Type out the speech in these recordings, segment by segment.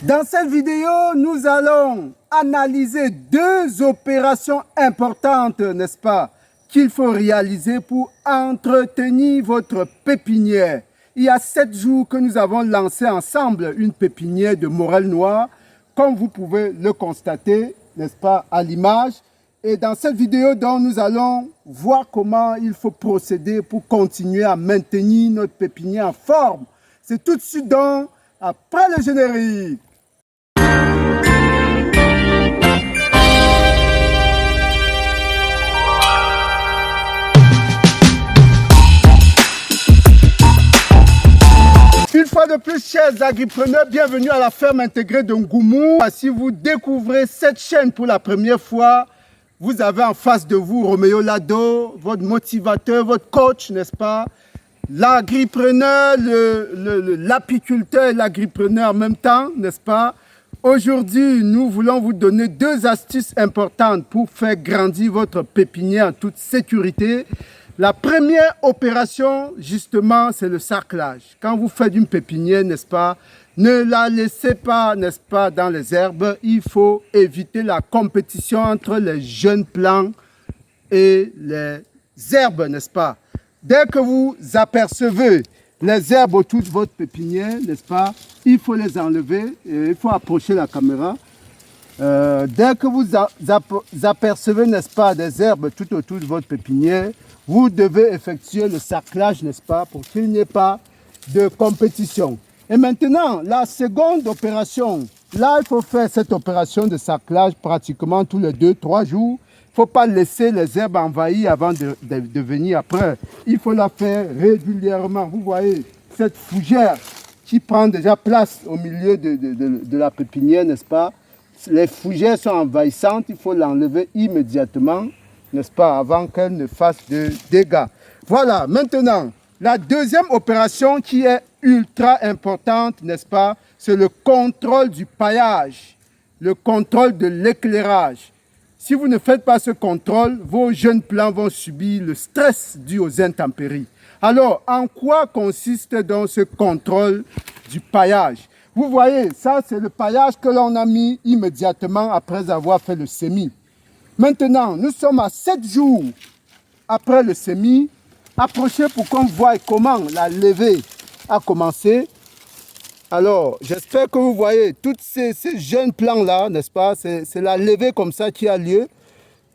Dans cette vidéo, nous allons analyser deux opérations importantes, n'est-ce pas, qu'il faut réaliser pour entretenir votre pépinière. Il y a 7 jours que nous avons lancé ensemble une pépinière de morel noir, comme vous pouvez le constater, n'est-ce pas, à l'image. Et dans cette vidéo, donc, nous allons voir comment il faut procéder pour continuer à maintenir notre pépinière en forme. C'est tout de suite donc après le générique. Une fois de plus, chers agripreneurs, bienvenue à la ferme intégrée de Ngoumou. Si vous découvrez cette chaîne pour la première fois, vous avez en face de vous Roméo Lado, votre motivateur, votre coach, n'est-ce pas? L'agripreneur, l'apiculteur et l'agripreneur en même temps, n'est-ce pas? Aujourd'hui, nous voulons vous donner deux astuces importantes pour faire grandir votre pépinière en toute sécurité. La première opération, justement, c'est le sarclage. Quand vous faites une pépinière, n'est-ce pas, ne la laissez pas, n'est-ce pas, dans les herbes. Il faut éviter la compétition entre les jeunes plants et les herbes, n'est-ce pas. Dès que vous apercevez les herbes autour de votre pépinière, n'est-ce pas, il faut les enlever et il faut approcher la caméra. Dès que vous apercevez, n'est-ce pas, des herbes tout autour de votre pépinière, vous devez effectuer le sarclage, n'est-ce pas, pour qu'il n'y ait pas de compétition. Et maintenant, la seconde opération, là, il faut faire cette opération de sarclage pratiquement tous les 2-3 jours. Il ne faut pas laisser les herbes envahir avant de venir après. Il faut la faire régulièrement. Vous voyez cette fougère qui prend déjà place au milieu de la pépinière, n'est-ce pas? Les fougères sont envahissantes, il faut l'enlever immédiatement, n'est-ce pas, avant qu'elle ne fasse de dégâts. Voilà, maintenant, la deuxième opération qui est ultra importante, n'est-ce pas, c'est le contrôle du paillage, le contrôle de l'éclairage. Si vous ne faites pas ce contrôle, vos jeunes plants vont subir le stress dû aux intempéries. Alors, en quoi consiste donc ce contrôle du paillage? Vous voyez, ça c'est le paillage que l'on a mis immédiatement après avoir fait le semis. Maintenant, nous sommes à 7 jours après le semis. Approchez pour qu'on voie comment la levée a commencé. Alors, j'espère que vous voyez tous ces jeunes plants-là, n'est-ce pas? C'est la levée comme ça qui a lieu.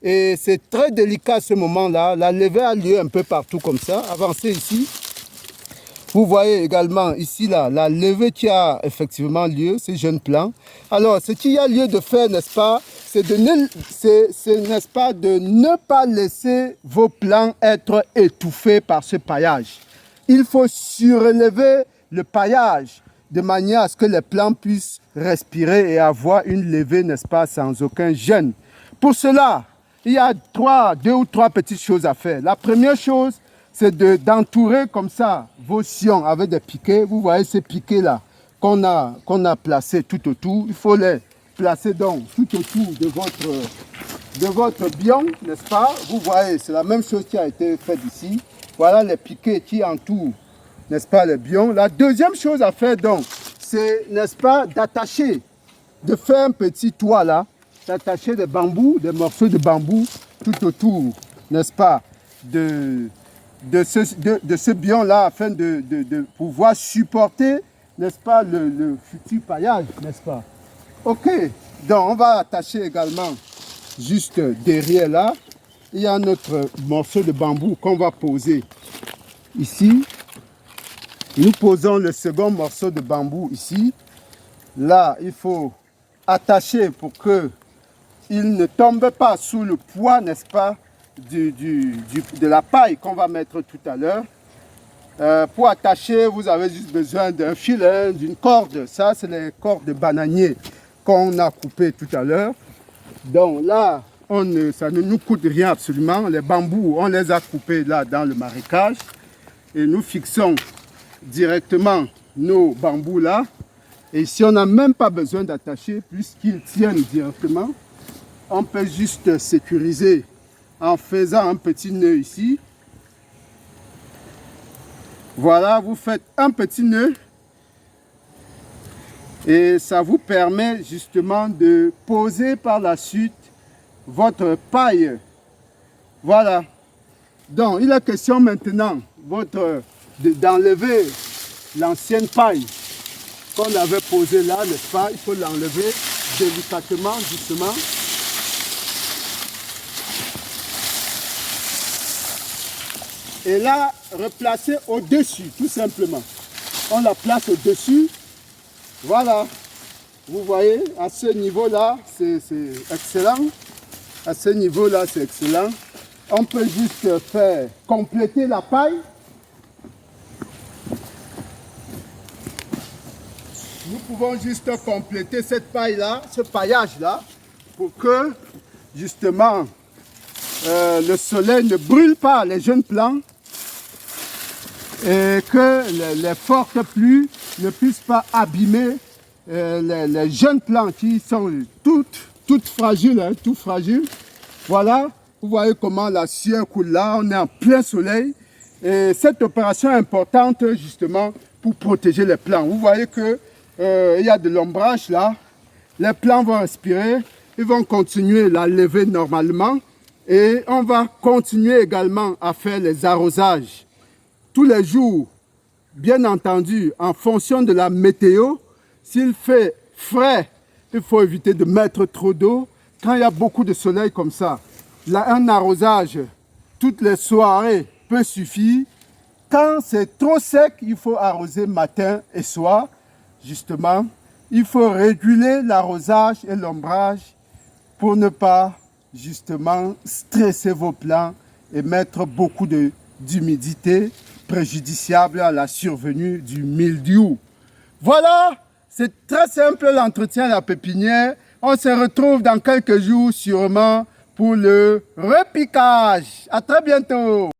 Et c'est très délicat à ce moment-là. La levée a lieu un peu partout comme ça. Avancez ici. Vous voyez également ici là, la levée qui a effectivement lieu, ces jeunes plants. Alors, ce qu'il y a lieu de faire, n'est-ce pas, c'est de ne pas laisser vos plants être étouffés par ce paillage. Il faut surélever le paillage de manière à ce que les plants puissent respirer et avoir une levée, n'est-ce pas, sans aucun gêne. Pour cela, il y a 2 ou 3 petites choses à faire. La première chose, c'est d'entourer comme ça vos sillons avec des piquets. Vous voyez ces piquets-là qu'on a placés tout autour. Il faut les placer donc tout autour de votre biome, n'est-ce pas? Vous voyez, c'est la même chose qui a été faite ici. Voilà les piquets qui entourent, n'est-ce pas, les biomes. La deuxième chose à faire donc, c'est, n'est-ce pas, d'attacher, de faire un petit toit là, d'attacher des bambous, des morceaux de bambou tout autour, n'est-ce pas, de ce biome-là, afin de pouvoir supporter, n'est-ce pas, le futur paillage, n'est-ce pas? Ok, donc on va attacher également, juste derrière là, il y a notre morceau de bambou qu'on va poser ici. Nous posons le second morceau de bambou ici. Là, il faut attacher pour qu'il ne tombe pas sous le poids, n'est-ce pas, de la paille qu'on va mettre tout à l'heure. Pour attacher, vous avez juste besoin d'un fil, d'une corde. Ça, c'est les cordes de bananier qu'on a coupées tout à l'heure. Donc là, ça ne nous coûte rien absolument. Les bambous, on les a coupés là dans le marécage. Et nous fixons directement nos bambous là. Et ici, on n'a même pas besoin d'attacher puisqu'ils tiennent directement. On peut juste sécuriser en faisant un petit nœud ici. Voilà, vous faites un petit nœud Et ça vous permet justement de poser par la suite votre paille. Voilà. Donc, il est question maintenant d'enlever l'ancienne paille qu'on avait posée là, n'est-ce pas? Il faut l'enlever délicatement, doucement. Et là, replacer au-dessus, tout simplement. On la place au-dessus. Voilà. Vous voyez, à ce niveau-là, c'est excellent. À ce niveau-là, c'est excellent. On peut juste faire compléter la paille. Nous pouvons juste compléter cette paille-là, ce paillage-là, pour que, justement, le soleil ne brûle pas les jeunes plants et que les fortes pluies ne puissent pas abîmer les jeunes plants qui sont toutes fragiles, hein, tout fragiles. Voilà, vous voyez comment la sueur coule là, on est en plein soleil. Et cette opération est importante justement pour protéger les plants. Vous voyez que il y a de l'ombrage là, les plants vont respirer, ils vont continuer la levée normalement et on va continuer également à faire les arrosages tous les jours, bien entendu en fonction de la météo. S'il fait frais, il faut éviter de mettre trop d'eau. Quand il y a beaucoup de soleil comme ça, là, un arrosage toutes les soirées peut suffire. Quand c'est trop sec, il faut arroser matin et soir. Justement, il faut réguler l'arrosage et l'ombrage pour ne pas justement stresser vos plants et mettre beaucoup d'humidité préjudiciable à la survenue du mildiou. Voilà, c'est très simple l'entretien de la pépinière. On se retrouve dans quelques jours sûrement pour le repiquage. À très bientôt.